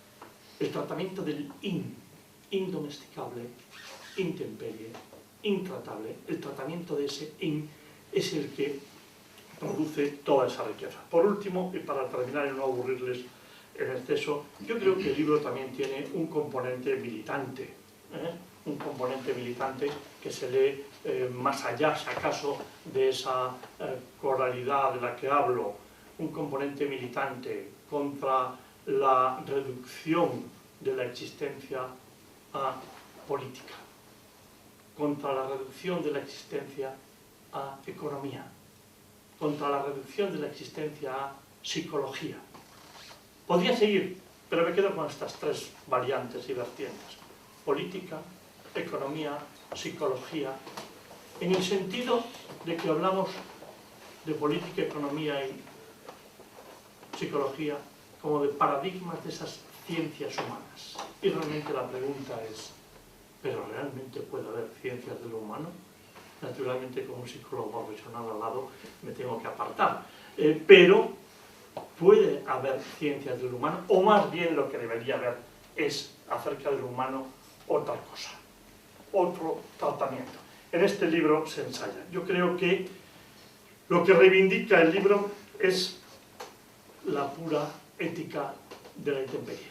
El tratamiento del indomesticable, intemperie, intratable, el tratamiento de ese in es el que produce toda esa riqueza. Por último, y para terminar y no aburrirles en exceso, yo creo que el libro también tiene un componente militante, un componente militante que se lee más allá, si acaso, de esa coralidad de la que hablo, un componente militante contra la reducción de la existencia a política, contra la reducción de la existencia a economía, contra la reducción de la existencia a psicología. Podría seguir, pero me quedo con estas tres variantes y vertientes: política, economía, psicología, en el sentido de que hablamos de política, economía y psicología como de paradigmas de esas ciencias humanas. Y realmente la pregunta es, ¿pero realmente puede haber ciencias de lo humano? Naturalmente, como un psicólogo profesional al lado me tengo que apartar. Pero puede haber ciencias del humano, o más bien lo que debería haber es acerca del humano otra cosa, otro tratamiento. En este libro se ensaya. Yo creo que lo que reivindica el libro es la pura ética de la intemperie.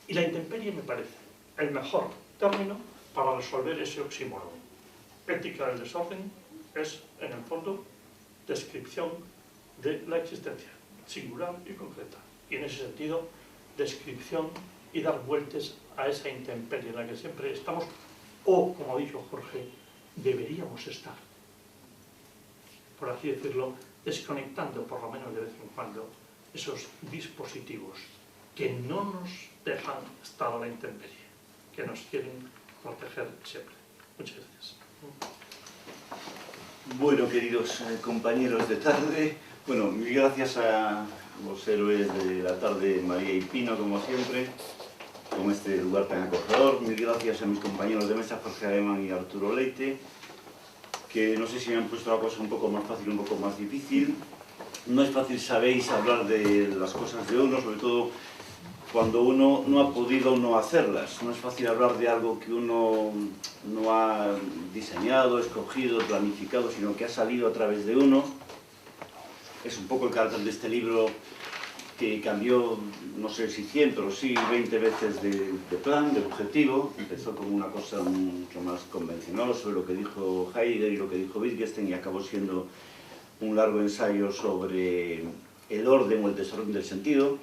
Y la intemperie me parece el mejor término para resolver ese oxímoron. Ética del desorden es, en el fondo, descripción de la existencia, singular y concreta. Y en ese sentido, descripción y dar vueltas a esa intemperie en la que siempre estamos, o, como ha dicho Jorge, deberíamos estar. Por así decirlo, desconectando, por lo menos de vez en cuando, esos dispositivos que no nos dejan estar a la intemperie, que nos quieren proteger siempre. Muchas gracias. Bueno, queridos compañeros de tarde, bueno, mil gracias a los héroes de la tarde, María y Pino, como siempre, con este lugar tan acogedor. Mil gracias a mis compañeros de mesa, Jorge Alemán y Arturo Leite, que no sé si me han puesto la cosa un poco más fácil, un poco más difícil. No es fácil, sabéis, hablar de las cosas de uno, sobre todo cuando uno no ha podido no hacerlas. No es fácil hablar de algo que uno no ha diseñado, escogido, planificado, sino que ha salido a través de uno. Es un poco el carácter de este libro, que cambió, no sé si 100, pero sí 20 veces de plan, de objetivo. Empezó como una cosa mucho más convencional sobre lo que dijo Heidegger y lo que dijo Wittgenstein, y acabó siendo un largo ensayo sobre el orden o el desorden del sentido,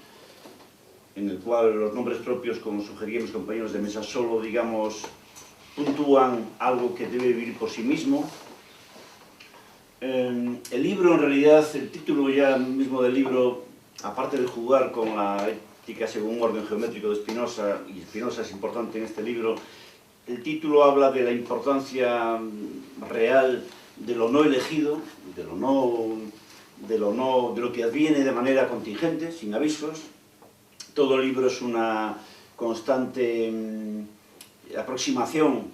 en el cual los nombres propios, como sugerían mis compañeros de mesa, solo, digamos, puntúan algo que debe vivir por sí mismo. El libro, en realidad, el título ya mismo del libro, aparte de jugar con la ética según un orden geométrico de Spinoza, y Spinoza es importante en este libro, el título habla de la importancia real de lo no elegido, de lo que adviene de manera contingente, sin avisos. Todo el libro es una constante aproximación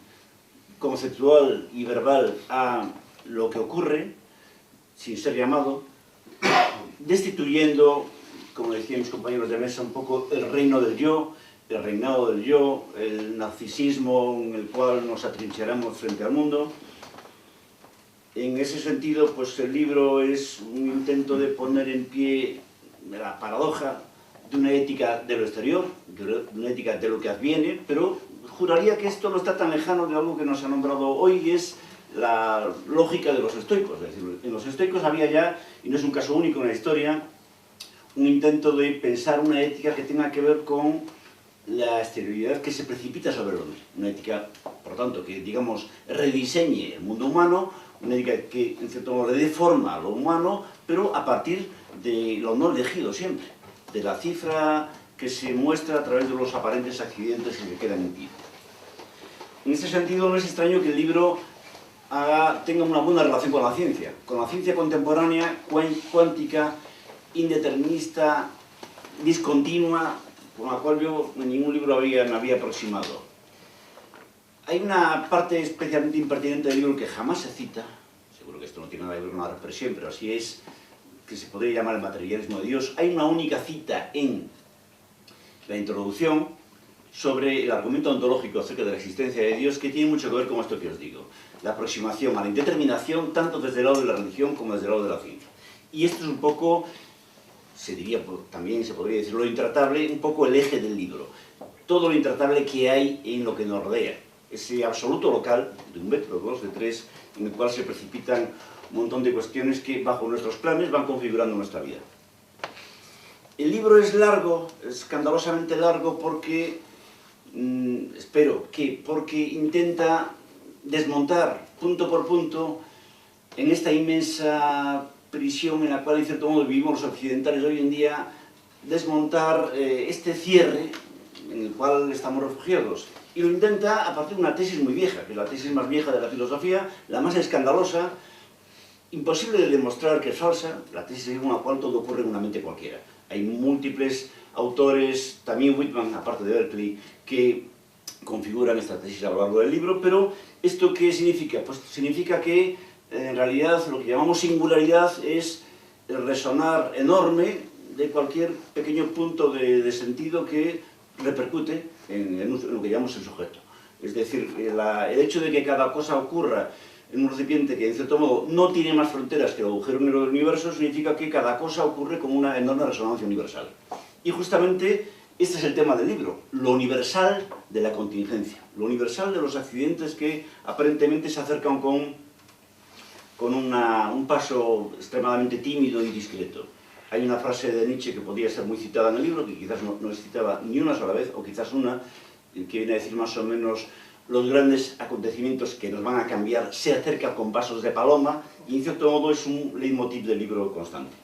conceptual y verbal a lo que ocurre, sin ser llamado, destituyendo, como decían mis compañeros de mesa, un poco el reino del yo, el reinado del yo, el narcisismo en el cual nos atrincheramos frente al mundo. En ese sentido, pues el libro es un intento de poner en pie la paradoja de una ética de lo exterior, de una ética de lo que adviene, pero juraría que esto no está tan lejano de algo que nos ha nombrado hoy, y es la lógica de los estoicos. Es decir, en los estoicos había ya, y no es un caso único en la historia, un intento de pensar una ética que tenga que ver con la exterioridad que se precipita sobre el hombre. Una ética, por tanto, que, digamos, rediseñe el mundo humano, una ética que, en cierto modo, le dé forma a lo humano, pero a partir de lo no elegido siempre, de la cifra que se muestra a través de los aparentes accidentes que quedan en pie. En este sentido, no es extraño que el libro tenga una buena relación con la ciencia contemporánea, cuántica, indeterminista, discontinua, con la cual yo en ningún libro me había aproximado. Hay una parte especialmente impertinente del libro que jamás se cita, seguro que esto no tiene nada que ver con la represión, pero así es, que se podría llamar el materialismo de Dios. Hay una única cita en la introducción sobre el argumento ontológico acerca de la existencia de Dios, que tiene mucho que ver con esto que os digo, la aproximación a la indeterminación tanto desde el lado de la religión como desde el lado de la ciencia. Y esto es un poco, se diría, también se podría decir, lo intratable, un poco el eje del libro. Todo lo intratable que hay en lo que nos rodea. Ese absoluto local, de 1 metro, 2, de 3, en el cual se precipitan un montón de cuestiones que, bajo nuestros planes, van configurando nuestra vida. El libro es largo, escandalosamente largo, porque, porque intenta desmontar, punto por punto, en esta inmensa prisión en la cual, en cierto modo, vivimos los occidentales hoy en día, desmontar este cierre en el cual estamos refugiados. y lo intenta a partir de una tesis muy vieja, que es la tesis más vieja de la filosofía, la más escandalosa, imposible de demostrar que es falsa, la tesis según la cual todo ocurre en una mente cualquiera. Hay múltiples autores, también Whitman, aparte de Berkeley, que configuran esta tesis a lo largo del libro, pero ¿esto qué significa? Pues significa que en realidad lo que llamamos singularidad es el resonar enorme de cualquier pequeño punto de sentido que repercute en lo que llamamos el sujeto. Es decir, el hecho de que cada cosa ocurra en un recipiente que en cierto modo no tiene más fronteras que el agujero negro del universo significa que cada cosa ocurre con una enorme resonancia universal. Y justamente este es el tema del libro, lo universal de la contingencia, lo universal de los accidentes que aparentemente se acercan con un paso extremadamente tímido y discreto. Hay una frase de Nietzsche que podría ser muy citada en el libro, que quizás no es citada ni una sola vez, o quizás una, que viene a decir más o menos: los grandes acontecimientos que nos van a cambiar se acercan con pasos de paloma, y en cierto modo es un leitmotiv del libro constante.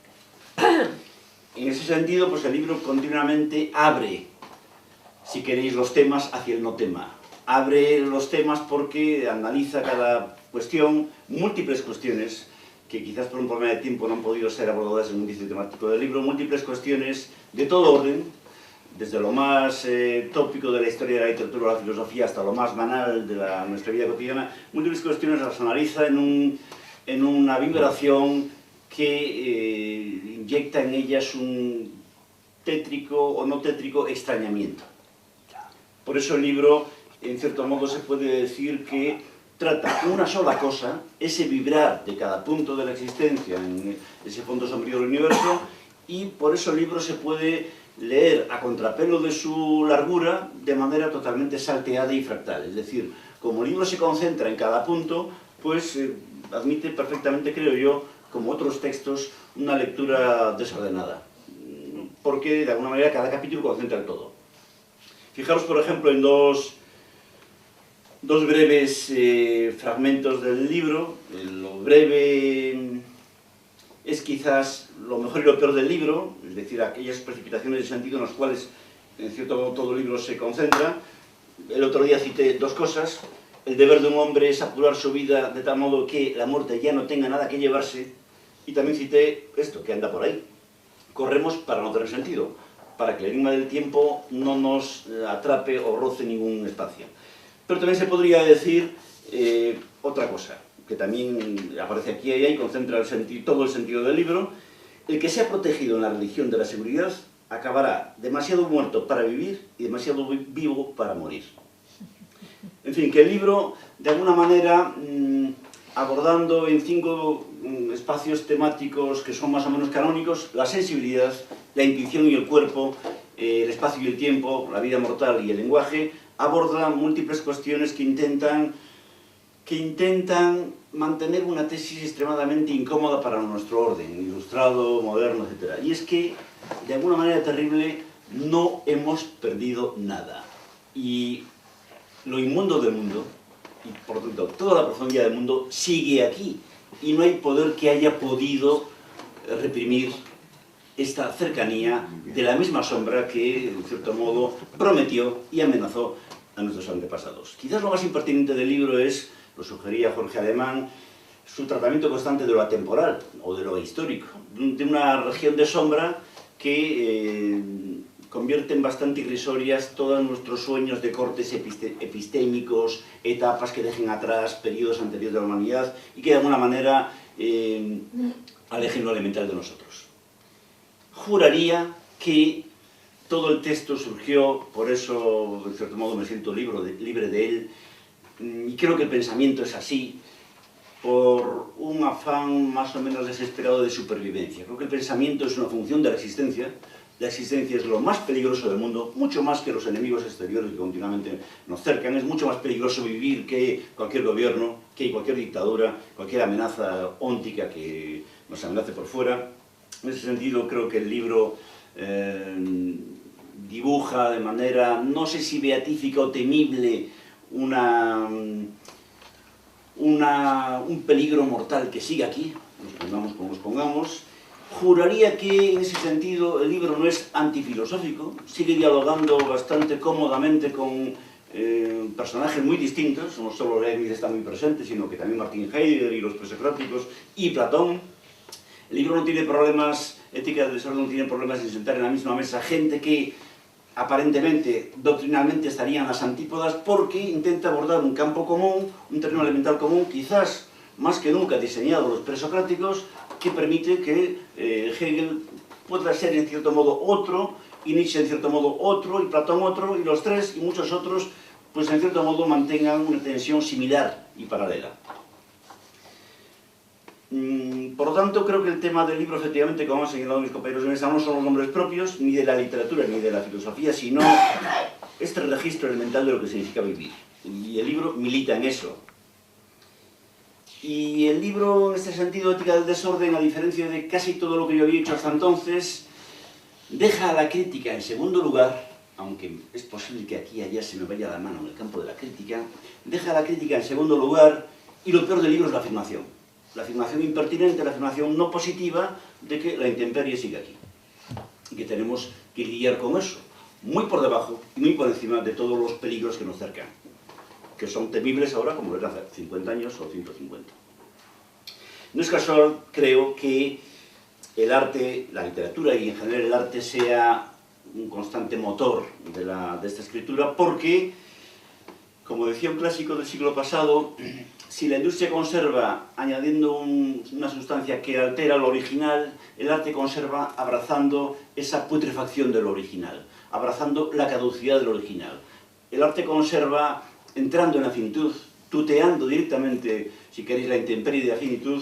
En ese sentido, pues el libro continuamente abre, si queréis, los temas hacia el no tema. Abre los temas porque analiza cada cuestión, múltiples cuestiones, que quizás por un problema de tiempo no han podido ser abordadas en un índice temático del libro, múltiples cuestiones de todo orden, desde lo más tópico de la historia de la literatura o la filosofía hasta lo más banal de nuestra vida cotidiana. Múltiples cuestiones las analiza en una vibración que inyecta en ellas un tétrico o no tétrico extrañamiento. Por eso el libro, en cierto modo, se puede decir que trata una sola cosa, ese vibrar de cada punto de la existencia en ese fondo sombrío del universo, y por eso el libro se puede leer a contrapelo de su largura de manera totalmente salteada y fractal. Es decir, como el libro se concentra en cada punto, pues admite perfectamente, creo yo, como otros textos, una lectura desordenada, porque de alguna manera cada capítulo concentra el todo. Fijaros, por ejemplo, en dos breves fragmentos del libro. Lo breve es quizás lo mejor y lo peor del libro, es decir, aquellas precipitaciones de sentido en las cuales, en cierto modo, todo el libro se concentra. El otro día cité dos cosas: el deber de un hombre es apurar su vida de tal modo que la muerte ya no tenga nada que llevarse, y también cité esto, que anda por ahí: corremos para no tener sentido, para que el enigma del tiempo no nos atrape o roce ningún espacio. Pero también se podría decir otra cosa, que también aparece aquí y allá y concentra todo el sentido del libro: el que se ha protegido en la religión de la seguridad acabará demasiado muerto para vivir y demasiado vivo para morir. En fin, que el libro, de alguna manera, abordando en 5 espacios temáticos que son más o menos canónicos: la sensibilidad, la intuición y el cuerpo, el espacio y el tiempo, la vida mortal y el lenguaje, aborda múltiples cuestiones que intentan mantener una tesis extremadamente incómoda para nuestro orden, ilustrado, moderno, etc. Y es que, de alguna manera terrible, no hemos perdido nada. Y lo inmundo del mundo, y por lo tanto toda la profundidad del mundo, sigue aquí. Y no hay poder que haya podido reprimir esta cercanía de la misma sombra que, en cierto modo, prometió y amenazó a nuestros antepasados. Quizás lo más impertinente del libro es, lo sugería Jorge Alemán, su tratamiento constante de lo atemporal o de lo histórico, de una región de sombra que convierte en bastante irrisorias todos nuestros sueños de cortes epistémicos, etapas que dejen atrás periodos anteriores de la humanidad y que de alguna manera alejen lo elemental de nosotros. Juraría que todo el texto surgió, por eso, de cierto modo, me siento libre de él, y creo que el pensamiento es así, por un afán más o menos desesperado de supervivencia. Creo que el pensamiento es una función de la existencia. La existencia es lo más peligroso del mundo, mucho más que los enemigos exteriores que continuamente nos cercan. Es mucho más peligroso vivir que cualquier gobierno, que cualquier dictadura, cualquier amenaza óntica que nos amenace por fuera. En ese sentido, creo que el libro dibuja de manera, no sé si beatífica o temible, un peligro mortal que sigue aquí, nos pongamos como nos pongamos. Juraría que en ese sentido el libro no es antifilosófico, sigue dialogando bastante cómodamente con personajes muy distintos, no solo Leibniz está muy presente, sino que también Martin Heidegger y los presocráticos y Platón. El libro no tiene problemas, Ética del Desorden no tiene problemas en sentar en la misma mesa gente que aparentemente, doctrinalmente estarían en las antípodas, porque intenta abordar un campo común, un terreno elemental común, quizás más que nunca diseñado los presocráticos, que permite que Hegel pueda ser en cierto modo otro, y Nietzsche en cierto modo otro, y Platón otro, y los tres y muchos otros, pues en cierto modo mantengan una tensión similar y paralela. Por lo tanto, creo que el tema del libro, efectivamente, como han señalado mis compañeros de mesa, no son los nombres propios, ni de la literatura, ni de la filosofía, sino este registro elemental de lo que significa vivir. Y el libro milita en eso. Y el libro, en este sentido, Ética del Desorden, a diferencia de casi todo lo que yo había hecho hasta entonces, deja a la crítica en segundo lugar, aunque es posible que aquí y allá se me vaya la mano en el campo de la crítica, deja a la crítica en segundo lugar, y lo peor del libro es la afirmación. La afirmación impertinente, la afirmación no positiva de que la intemperie sigue aquí. Y que tenemos que lidiar con eso, muy por debajo y muy por encima de todos los peligros que nos cercan, que son temibles ahora como eran hace 50 años o 150. No es casual, creo, que el arte, la literatura y en general el arte sea un constante motor de esta escritura, porque, como decía un clásico del siglo pasado, si la industria conserva añadiendo una sustancia que altera lo original, el arte conserva abrazando esa putrefacción de lo original, abrazando la caducidad de lo original. El arte conserva entrando en la finitud, tuteando directamente, si queréis, la intemperie de la finitud,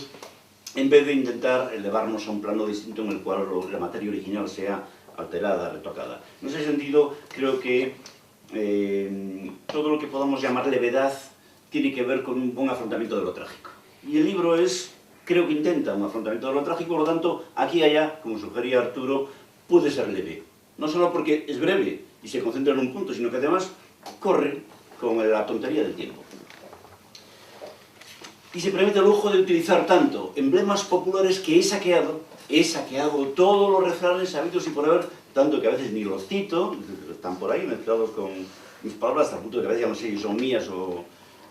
en vez de intentar elevarnos a un plano distinto en el cual la materia original sea alterada, retocada. En ese sentido, creo que todo lo que podamos llamar levedad tiene que ver con un buen afrontamiento de lo trágico. Y el libro creo que intenta un afrontamiento de lo trágico, por lo tanto, aquí y allá, como sugería Arturo, puede ser leve. No solo porque es breve y se concentra en un punto, sino que además corre con la tontería del tiempo. Y se permite el lujo de utilizar tanto emblemas populares que he saqueado todos los refranes habidos y por haber, tanto que a veces ni los cito, están por ahí mezclados con mis palabras, hasta el punto de que a veces ya no sé si son mías o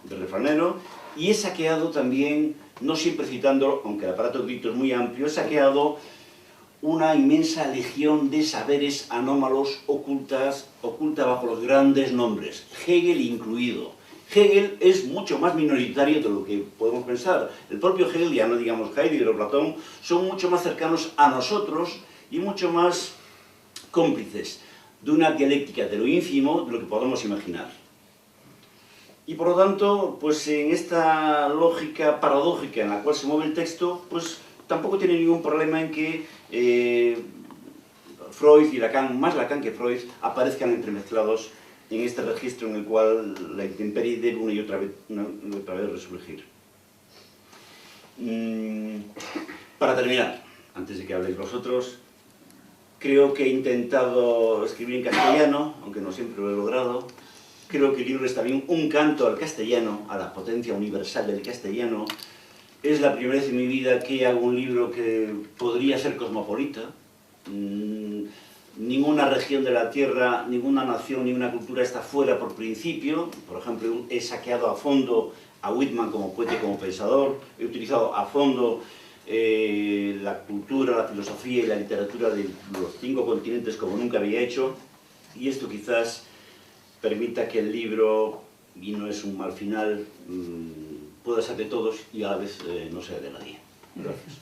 del refranero, y he saqueado también, no siempre citando, aunque el aparato grito es muy amplio, he saqueado una inmensa legión de saberes anómalos oculta bajo los grandes nombres, Hegel incluido. Hegel es mucho más minoritario de lo que podemos pensar. El propio Hegel, ya no digamos Heidegger o Platón, son mucho más cercanos a nosotros y mucho más cómplices de una dialéctica de lo ínfimo de lo que podemos imaginar. Y por lo tanto, pues en esta lógica paradójica en la cual se mueve el texto, pues tampoco tiene ningún problema en que Freud y Lacan, más Lacan que Freud, aparezcan entremezclados en este registro en el cual la intemperie debe una y otra vez resurgir. Para terminar, antes de que habléis vosotros, creo que he intentado escribir en castellano, aunque no siempre lo he logrado. Creo que el libro es también un canto al castellano, a la potencia universal del castellano. Es la primera vez en mi vida que hago un libro que podría ser cosmopolita. Ninguna región de la Tierra, ninguna nación, ninguna cultura está fuera por principio. Por ejemplo, he saqueado a fondo a Whitman como poeta y como pensador. He utilizado a fondo la cultura, la filosofía y la literatura de los 5 continentes como nunca había hecho. Y esto quizás permita que el libro, y no es un mal final, pueda ser de todos y a la vez no sea de nadie. Gracias.